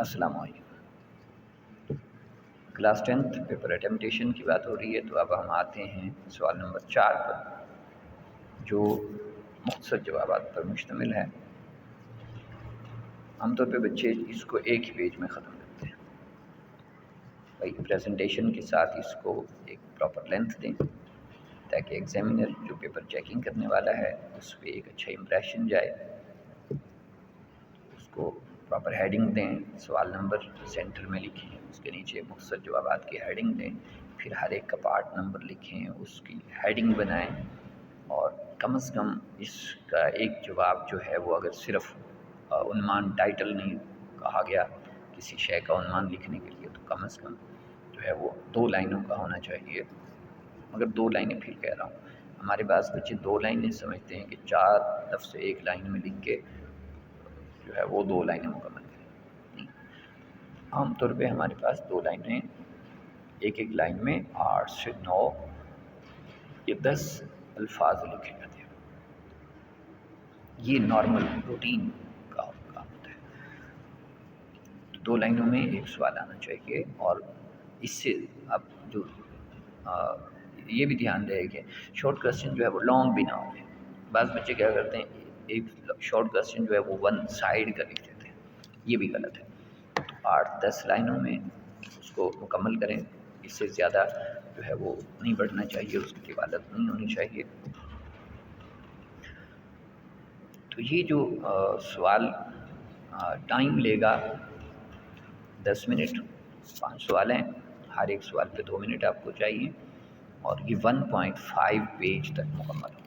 السلام علیکم۔ Class 10th paper اٹیمپٹیشن کی بات ہو رہی ہے، تو اب ہم آتے ہیں سوال نمبر 4 پر، جو مختصر جوابات پر مشتمل ہے۔ عام طور پہ بچے اس کو ایک ہی پیج میں ختم کرتے ہیں۔ بھائی پریزنٹیشن کے ساتھ اس کو ایک پراپر لینتھ دیں، تاکہ ایگزامینر جو پیپر چیکنگ کرنے والا ہے اس پہ ایک اچھا امپریشن جائے۔ اس کو پراپر ہیڈنگ دیں، سوال نمبر سینٹر میں لکھیں، اس کے نیچے مختصر جوابات کی ہیڈنگ دیں، پھر ہر ایک کا پارٹ نمبر لکھیں، اس کی ہیڈنگ بنائیں، اور کم از کم اس کا ایک جواب جو ہے وہ اگر صرف عنوان ٹائٹل نہیں کہا گیا کسی شے کا عنوان لکھنے کے لیے، تو کم از کم جو ہے وہ 2 لائنوں کا ہونا چاہیے۔ مگر 2 لائنیں پھر کہہ رہا ہوں، ہمارے پاس بچے 2 لائنیں سمجھتے ہیں کہ 4 لفظ ایک لائن میں لکھ کے جو ہے وہ 2 لائنیں مکمل کریں۔ عام طور پہ ہمارے پاس 2 لائنیں، ایک لائن میں 8 سے 9 یا 10 الفاظ لکھے جاتے ہیں۔ یہ نارمل روٹین کا کام ہوتا ہے۔ 2 لائنوں میں ایک سوال آنا چاہیے، اور اس سے اب جو یہ بھی دھیان رہے کہ شارٹ کوسچن جو ہے وہ لانگ بھی نہ ہو۔ بعض بچے کیا کرتے ہیں، ایک شارٹ کوسچن جو ہے وہ 1 سائڈ کا لکھ دیتے ہیں، یہ بھی غلط ہے۔ تو 8-10 لائنوں میں اس کو مکمل کریں، اس سے زیادہ جو ہے وہ نہیں بڑھنا چاہیے، اس کی طوالت نہیں ہونی چاہیے۔ تو یہ جو سوال ٹائم لے گا 10 منٹ، 5 سوال ہیں، ہر ایک سوال پہ 2 منٹ آپ کو چاہیے، اور یہ 1.5 پیج تک مکمل ہو۔